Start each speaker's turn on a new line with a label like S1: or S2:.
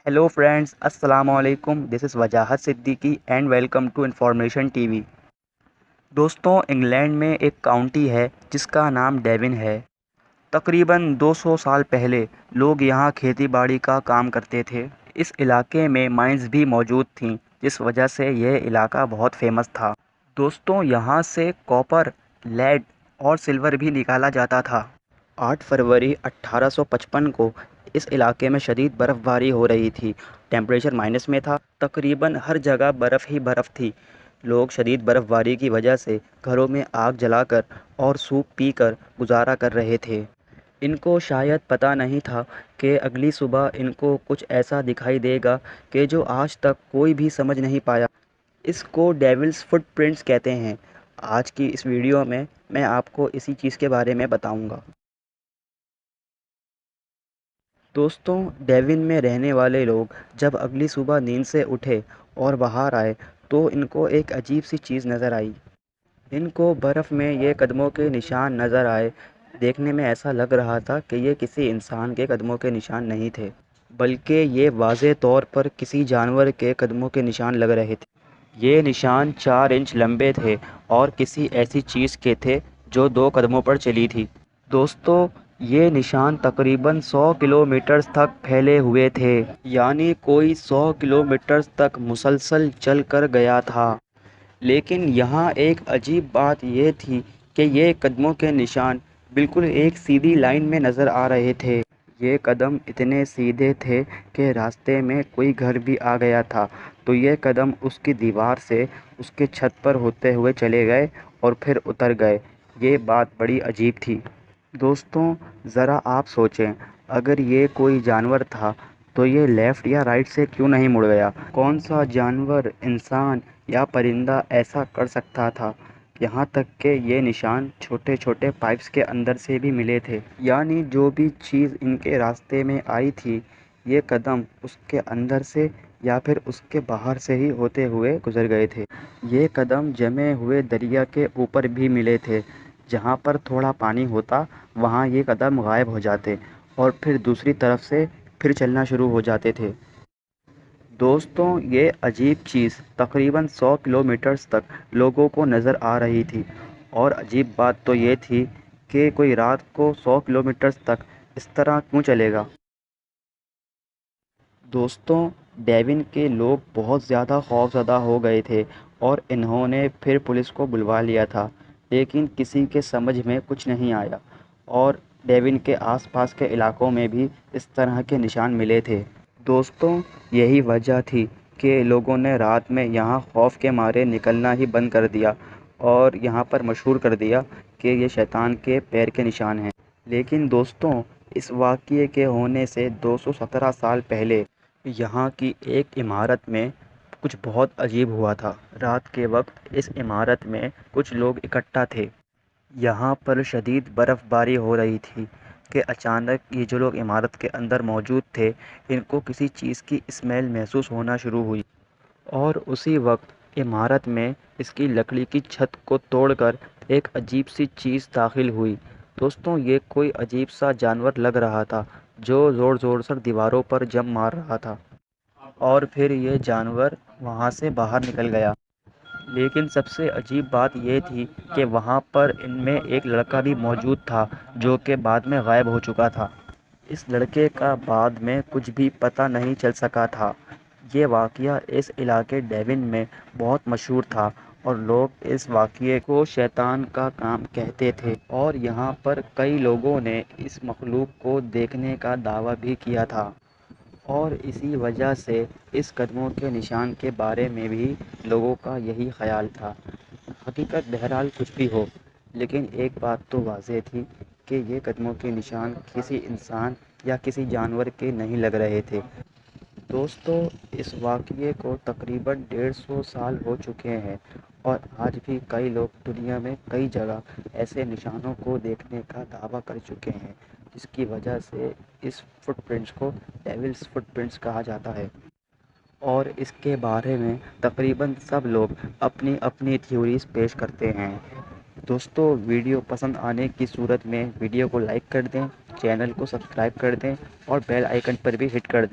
S1: Hello friends, Assalamu alaikum. This is Wajahat Siddiqui and welcome to Information TV. दोस्तों, England में एक county है जिसका नाम डेविन है। तकरीबन 200 साल पहले लोग यहाँ खेती बाड़ी का काम करते थे। इस इलाके में माइंस भी मौजूद थीं, जिस वजह से यह इलाका बहुत फेमस था। दोस्तों, यहाँ से कॉपर, लेड और सिल्वर भी निकाला जाता था। 8 फरवरी 1855 को इस इलाके में शदीद बर्फ़बारी हो रही थी। टेम्परेचर माइनस में था। तकरीबन हर जगह बर्फ़ ही बर्फ़ थी। लोग शदीद बर्फ़बारी की वजह से घरों में आग जलाकर और सूप पीकर गुजारा कर रहे थे। इनको शायद पता नहीं था कि अगली सुबह इनको कुछ ऐसा दिखाई देगा कि जो आज तक कोई भी समझ नहीं पाया। इसको डेविल्स फुटप्रिंट्स कहते हैं। आज की इस वीडियो में मैं आपको इसी चीज़ के बारे में बताऊंगा। दोस्तों, डेविन में रहने वाले लोग जब अगली सुबह नींद से उठे और बाहर आए तो इनको एक अजीब सी चीज़ नज़र आई। इनको बर्फ़ में ये कदमों के निशान नज़र आए। देखने में ऐसा लग रहा था कि ये किसी इंसान के कदमों के निशान नहीं थे, बल्कि ये वाज़े तौर पर किसी जानवर के कदमों के निशान लग रहे थे। ये निशान 4 इंच लंबे थे और किसी ऐसी चीज़ के थे जो 2 कदमों पर चली थी। दोस्तों, ये निशान तकरीबन 100 किलोमीटर तक फैले हुए थे, यानी कोई 100 किलोमीटर तक मुसलसल चल कर गया था। लेकिन यहाँ एक अजीब बात ये थी कि ये कदमों के निशान बिल्कुल एक सीधी लाइन में नज़र आ रहे थे। ये कदम इतने सीधे थे कि रास्ते में कोई घर भी आ गया था तो ये कदम उसकी दीवार से उसके छत पर होते हुए चले गए और फिर उतर गए। ये बात बड़ी अजीब थी। दोस्तों, ज़रा आप सोचें, अगर ये कोई जानवर था तो ये लेफ़्ट या राइट से क्यों नहीं मुड़ गया? कौन सा जानवर, इंसान या परिंदा ऐसा कर सकता था? यहाँ तक कि ये निशान छोटे छोटे पाइप्स के अंदर से भी मिले थे, यानी जो भी चीज़ इनके रास्ते में आई थी ये कदम उसके अंदर से या फिर उसके बाहर से ही होते हुए गुजर गए थे। ये कदम जमे हुए दरिया के ऊपर भी मिले थे। जहाँ पर थोड़ा पानी होता वहाँ ये कदम गायब हो जाते और फिर दूसरी तरफ से फिर चलना शुरू हो जाते थे। दोस्तों, ये अजीब चीज़ तकरीबन 100 किलोमीटर्स तक लोगों को नज़र आ रही थी और अजीब बात तो ये थी कि कोई रात को 100 किलोमीटर्स तक इस तरह क्यों चलेगा। दोस्तों, डेविन के लोग बहुत ज़्यादा खौफज़दा हो गए थे और इन्होंने फिर पुलिस को बुलवा लिया था, लेकिन किसी के समझ में कुछ नहीं आया और डेविन के आसपास के इलाकों में भी इस तरह के निशान मिले थे। दोस्तों, यही वजह थी कि लोगों ने रात में यहाँ खौफ के मारे निकलना ही बंद कर दिया और यहाँ पर मशहूर कर दिया कि ये शैतान के पैर के निशान हैं। लेकिन दोस्तों, इस वाक़ये के होने से 217 साल पहले यहाँ की एक इमारत में कुछ बहुत अजीब हुआ था। रात के वक्त इस इमारत में कुछ लोग इकट्ठा थे। यहाँ पर शदीद बर्फ़बारी हो रही थी कि अचानक ये जो लोग इमारत के अंदर मौजूद थे इनको किसी चीज़ की स्मेल महसूस होना शुरू हुई और उसी वक्त इमारत में इसकी लकड़ी की छत को तोड़कर एक अजीब सी चीज़ दाखिल हुई। दोस्तों, ये कोई अजीब सा जानवर लग रहा था जो ज़ोर ज़ोर से दीवारों पर जंप मार रहा था और फिर ये जानवर वहाँ से बाहर निकल गया। लेकिन सबसे अजीब बात ये थी कि वहाँ पर इनमें एक लड़का भी मौजूद था जो कि बाद में गायब हो चुका था। इस लड़के का बाद में कुछ भी पता नहीं चल सका था। ये वाक़या इस इलाके डेविन में बहुत मशहूर था और लोग इस वाक़ये को शैतान का काम कहते थे और यहाँ पर कई लोगों ने इस मखलूक को देखने का दावा भी किया था और इसी वजह से इस कदमों के निशान के बारे में भी लोगों का यही ख़याल था। हकीकत बहरहाल कुछ भी हो, लेकिन एक बात तो वाज़ेह थी कि ये कदमों के निशान किसी इंसान या किसी जानवर के नहीं लग रहे थे। दोस्तों, इस वाक़ये को तकरीबन 150 साल हो चुके हैं और आज भी कई लोग दुनिया में कई जगह ऐसे निशानों को देखने का दावा कर चुके हैं, जिसकी वजह से इस फुटप्रिंट्स को डेविल्स फुटप्रिंट्स कहा जाता है और इसके बारे में तकरीबन सब लोग अपनी अपनी थ्योरीज पेश करते हैं। दोस्तों, वीडियो पसंद आने की सूरत में वीडियो को लाइक कर दें, चैनल को सब्सक्राइब कर दें और बेल आइकन पर भी हिट कर दें।